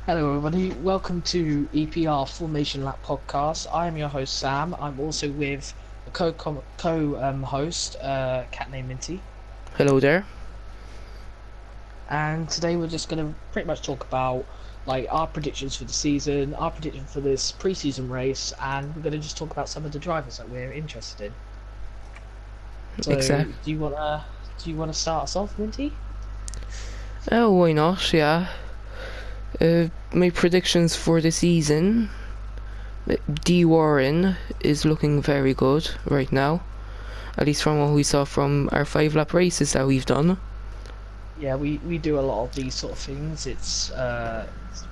Hello, everybody. Welcome to EPR Formation Lap podcast. I am your host Sam. I'm also with a co-host, cat named Minty, Hello there. and today we're just going to pretty much talk about like our predictions for the season, our prediction for this pre-season race, and we're going to just talk about some of the drivers that we're interested in. So, Exact. do you wanna start us off, Minty? Oh, why not? Yeah. My predictions for the season. D Warren is looking very good right now. At least from what we saw from our 5 lap races that we've done. Yeah, we do a lot of these sort of things. It's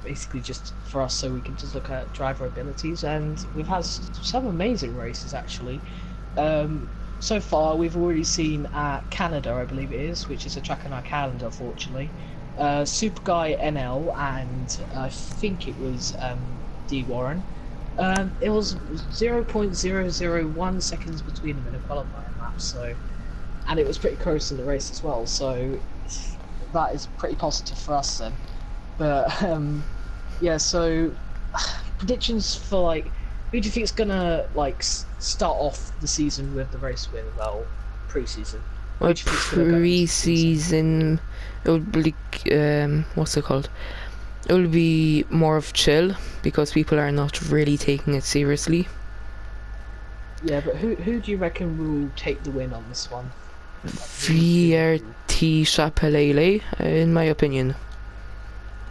basically just for us so we can just look at driver abilities, and we've had some amazing races actually. So far, we've already seen at Canada, I believe it is, which is a track on our calendar, fortunately. Super Guy NL, and I think it was D Warren. It was 0.001 seconds between them in a qualifying lap, so and it was pretty close in the race as well. So that is pretty positive for us then. But yeah, so predictions for like who do you think is gonna like start off the season with the race win? Well, pre-season. Who My do you think's gonna go into the season? pre-season, it would be what's it called? It will be more of chill because people are not really taking it seriously. Yeah, but who do you reckon will take the win on this one? Like, VRT Chapelele, in my opinion.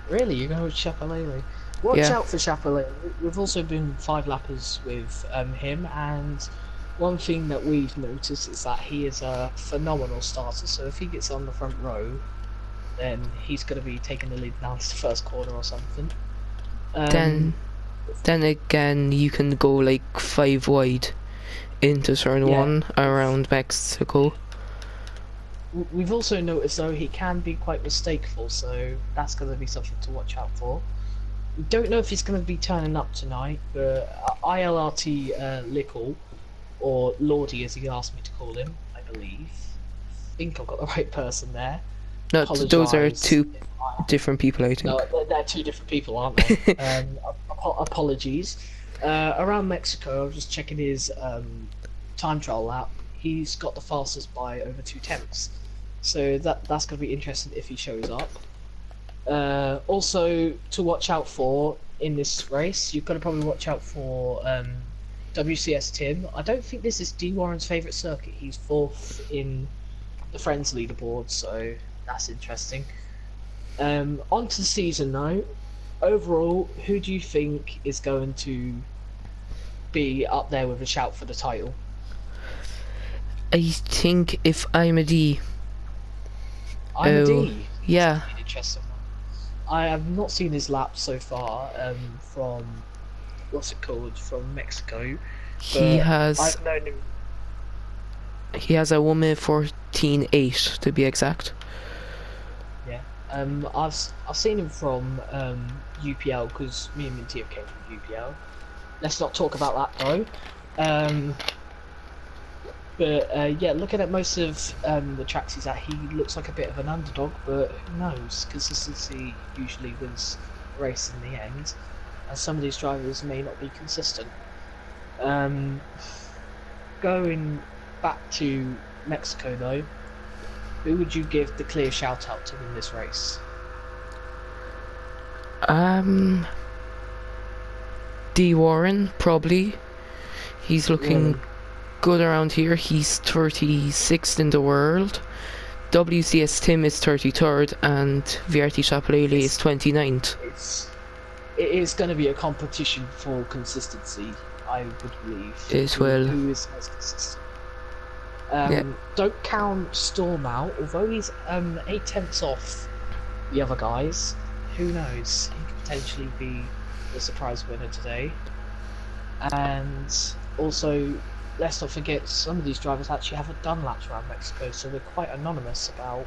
Really, you're going with Chapelele? Watch Yeah. out for Chapelele. We've also been 5 lappers with him, and one thing that we've noticed is that he is a phenomenal starter. So if he gets on the front row, then he's going to be taking the lead down to the first corner or something. Then Then again, you can go like 5 wide into turn Yeah, 1 around Mexico. we've also noticed though he can be quite mistakeful, so that's going to be something to watch out for. We don't know if he's going to be turning up tonight, but ILRT Lickle, or Lordy as he asked me to call him, I believe. I think I've got the right person there. No, those are Apologise. two different people, I No, think. they're two different people, aren't they? Apologies. Around Mexico, I was just checking his time trial lap. He's got the fastest by over 2 tenths, so that's going to be interesting if he shows up. Also, to watch out for in this race, you've got to probably watch out for WCS Tim. I don't think this is D Warren's favourite circuit. He's fourth in the Friends leaderboard, so that's interesting. On to the season though. Overall, who do you think is going to be up there with a shout for the title? I think if I'm a D, I'm a oh, D. That's yeah, going to be an interesting one. I have not seen his laps so far from what's it called from Mexico, he but has I've known him. he has a 1:14.8 to be exact. Yeah, I've seen him from UPL because me and Minty have came from UPL. Let's not talk about that though. But yeah, looking at most of the tracks he's at, he looks like a bit of an underdog. But who knows? Consistency usually wins the race in the end, and some of these drivers may not be consistent. Um, Going back to Mexico though, who would you give the clear shout out to win this race? Um, D Warren probably. He's looking Really? good around here. He's 36th in the world. WCS Tim is 33rd, and VRT Chapelele is It's 29th. it is going to be a competition for consistency, I would believe. As well. Who is most consistent? Yeah. Don't count Storm out, although he's 8 tenths off the other guys. Who knows? He could potentially be the surprise winner today. And also, let's not forget some of these drivers actually haven't done laps around Mexico, so they're quite anonymous about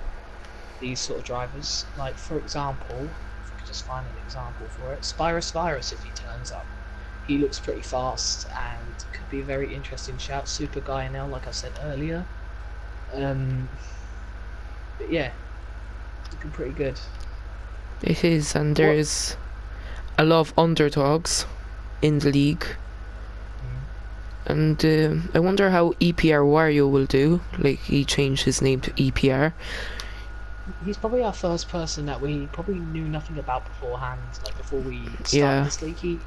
these sort of drivers. Like for example, if I could just find an example for it, Spyrus Virus if he turns up. He looks pretty fast and could be a very interesting shout. Super Guy now, like I said earlier. But yeah, looking pretty good. It is, and What? there's a lot of underdogs in the league. And I wonder how EPR Wario will do. Like, he changed his name to EPR. He's probably our first person that we probably knew nothing about beforehand. Like before we started Yeah. this league,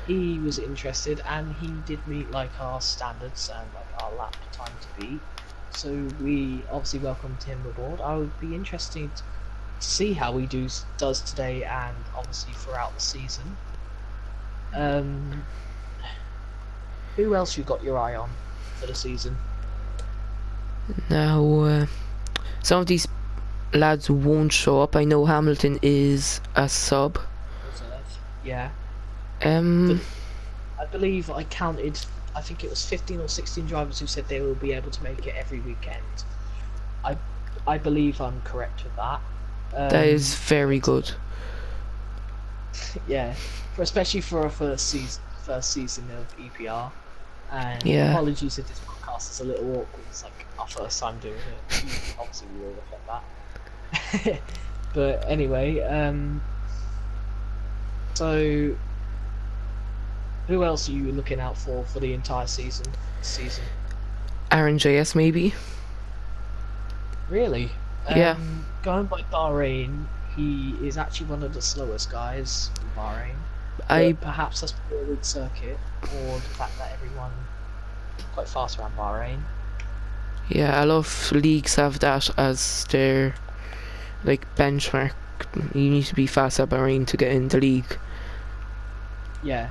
he was interested and he did meet like our standards and like our lap time to beat. So we obviously welcomed him aboard. I would be interested to see how he does today and obviously throughout the season. Who else you got your eye on for the season? Now, some of these lads won't show up. I know Hamilton is a sub. Yeah. Um, I believe I counted, I think it was 15 or 16 drivers who said they will be able to make it every weekend. I believe I'm correct with that. that is very good. Yeah, especially for our first season of EPR. And Yeah. apologies if this podcast is a little awkward. It's like our first time doing it. Obviously, we will reflect that. But anyway, so who else are you looking out for the entire season? Aaron JS maybe. Really? Yeah. Going by Bahrain, he is actually one of the slowest guys in Bahrain. I Perhaps that's probably a weak circuit, or the fact that everyone quite fast around Bahrain. Yeah, a lot of leagues have that as their like benchmark. You need to be fast at Bahrain to get in the league. Yeah.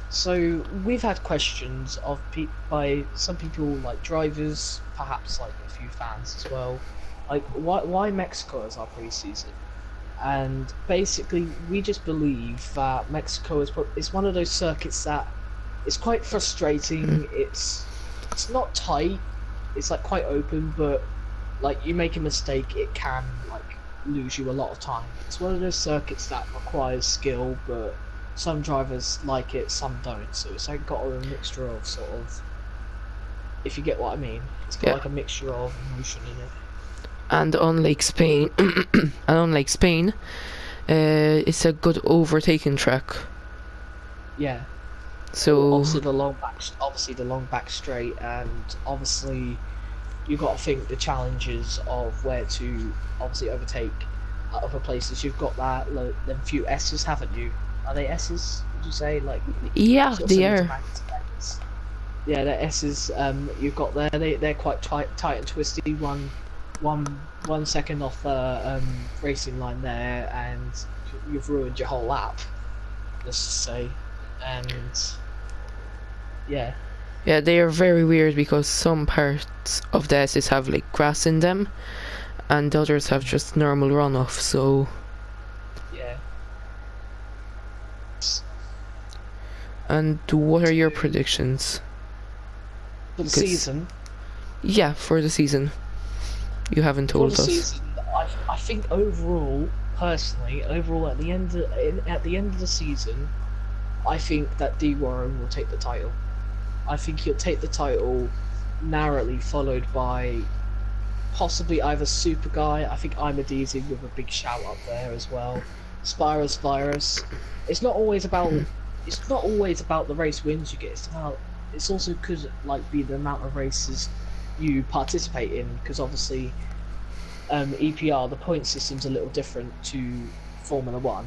So we've had questions of by some people, like drivers, perhaps like a few fans as well, like why Mexico as our preseason? And basically, we just believe that Mexico is one of those circuits that it's quite frustrating. It's not tight. It's like quite open, but like you make a mistake, it can like lose you a lot of time. It's one of those circuits that requires skill, but some drivers like it, some don't. So it's like got a mixture of sort of, if you get what I mean. It's got Yeah. like a mixture of emotion in it. And unlike Spain, it's a good overtaking track. Yeah. So Obviously the long back straight, and obviously you got to think the challenges of where to obviously overtake at other places. You've got that them few S's, haven't you? Are they S's? Would you say like? yeah, sort of they similar to are. Magnus? Yeah, they're S's. You've got there. They're quite tight and twisty. One second off the racing line there, and you've ruined your whole lap. Let's just say, and yeah. Yeah, they are very weird because some parts of the S's have like grass in them, and others have just normal runoff. So Yeah. and what are your predictions? For the 'Cause- season. Yeah, for the season. You haven't For told the us. season, I think overall, personally, at the end of the season, I think that D Warren will take the title. I think he'll take the title narrowly, followed by possibly either Super Guy. I think I'm a Deezy with a big shout up there as well. Spyros Virus. It's not always about the race wins you get. It's also could like be the amount of races you participate in, because obviously EPR, the point system's a little different to Formula 1.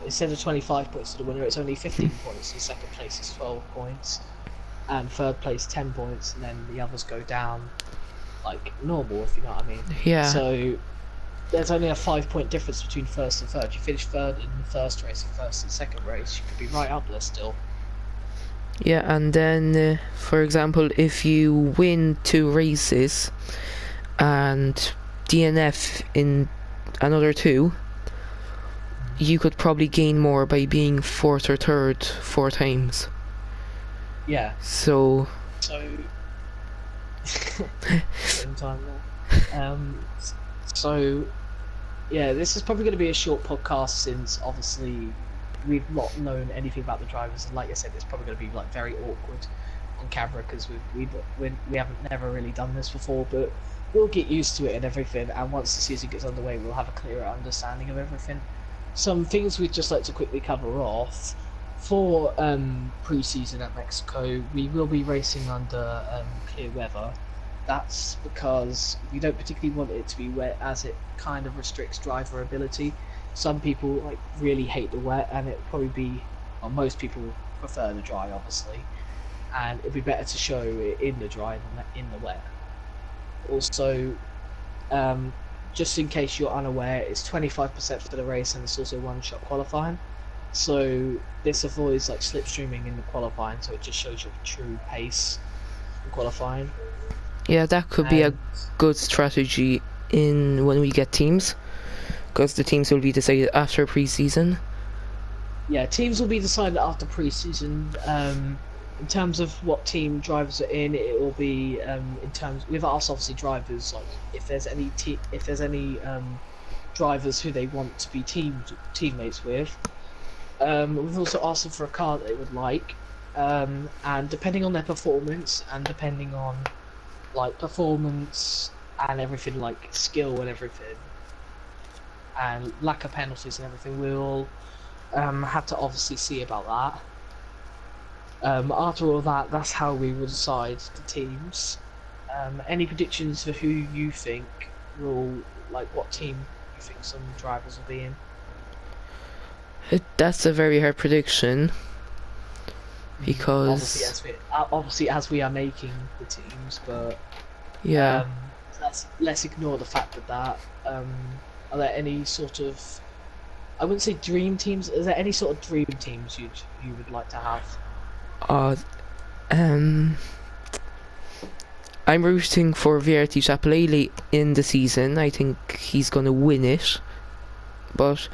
Instead of 25 points to the winner, it's only 15 points, and second place is 12 points, and third place 10 points, and then the others go down like normal, if you know what I mean. Yeah. So there's only a 5-point difference between first and third. You finish third in the first race and first and second race, you could be right up there still. Yeah, and then, for example, if you win 2 races and DNF in another 2, you could probably gain more by being 4th or 3rd 4 times. Yeah. So Same time there. So yeah, this is probably going to be a short podcast, since obviously we've not known anything about the drivers, and like I said, it's probably going to be like very awkward on camera because we haven't never really done this before, but we'll get used to it and everything, and once the season gets underway we'll have a clearer understanding of everything. some things we'd just like to quickly cover off. For pre-season at Mexico, we will be racing under clear weather. That's because we don't particularly want it to be wet, as it kind of restricts driver ability. Some people like really hate the wet, and it'll probably be, well, most people prefer the dry, obviously, and it'd be better to show it in the dry than in the wet. Also, just in case you're unaware, it's 25% for the race, and it's also one-shot qualifying. So this avoids like slipstreaming in the qualifying, so it just shows your true pace in qualifying. Yeah, that could be a good strategy in when we get teams, because the teams will be decided after pre-season. Yeah, teams will be decided after pre-season. In terms of what team drivers are in, it will be in terms with us, obviously drivers. Like if there's any drivers who they want to be teammates with. We've also asked them for a car that they would like, and depending on their performance and depending on like performance and everything, like skill and everything, and lack of penalties and everything, we'll have to obviously see about that. After all that, that's how we will decide the teams. Any predictions for who you think will, like what team you think some drivers will be in? That's a very hard prediction, because obviously as we are making the teams, but yeah, let's ignore the fact that are there any sort of, I wouldn't say dream teams, is there any sort of dream teams you would like to have? I'm rooting for VRT Chapelele in the season. I think he's gonna win it, but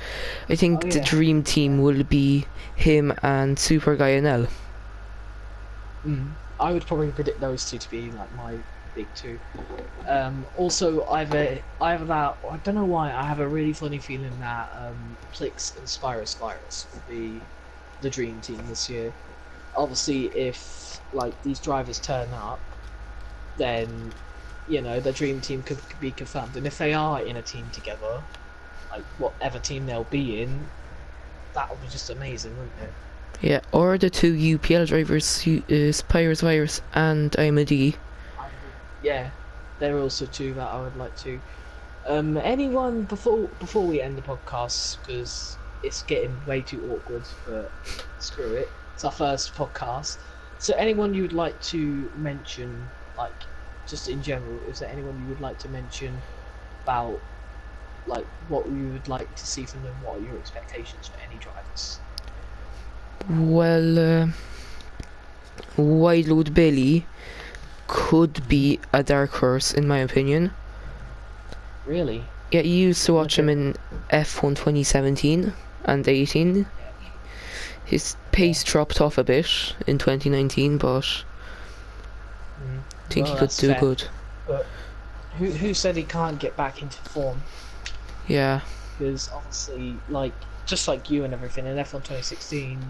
I think the dream team will be him and Super Guyanel. I would probably predict those two to be like my big two. Also, either that, I don't know why, I have a really funny feeling that Plix and Spyrus Virus will be the dream team this year. Obviously, if like these drivers turn up, then you know the dream team could be confirmed, and if they are in a team together, like whatever team they'll be in, that would be just amazing, wouldn't it? Yeah, or the two UPL drivers, Spyrus Virus and Imad. Yeah, they're also two that I would like to. Anyone before we end the podcast, because it's getting way too awkward, but screw it. It's our first podcast. So anyone you would like to mention, like just in general, is there anyone you would like to mention about like what you would like to see from them? What are your expectations for any drivers? Well, Wildwood Billy could be a dark horse in my opinion. Really? Yeah, you used to watch him in F1 2017 and 18. His pace dropped off a bit in 2019, but I think he could do fair. good. But who said he can't get back into form? Yeah. Because obviously, like just like you and everything, in F1 2016,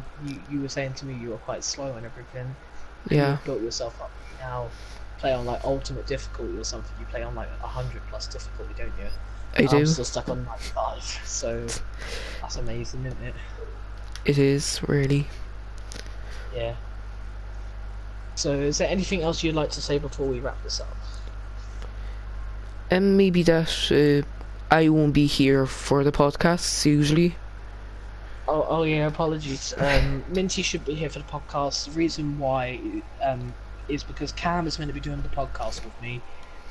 you were saying to me you were quite slow and everything. Yeah. You built yourself up. Now play on like ultimate difficulty or something. You play on like 100+ difficulty, don't you? I do. I'm still stuck on 95, so that's amazing, isn't it? It is, really. Yeah. So is there anything else you'd like to say before we wrap this up? And maybe that I won't be here for the podcasts usually. Oh yeah, apologies. Minty should be here for the podcast. The reason why is because Cam is meant to be doing the podcast with me,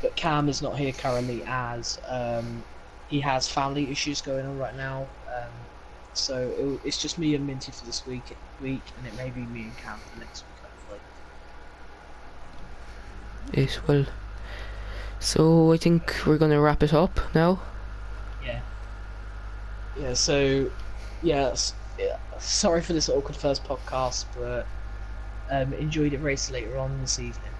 but Cam is not here currently as he has family issues going on right now. So it's just me and Minty for this week, and it may be me and Cam for next week, hopefully. It will. So I think we're gonna wrap it up now. Yeah. Yeah. So, yes. Yeah, sorry for this awkward first podcast, but enjoy the race later on this evening.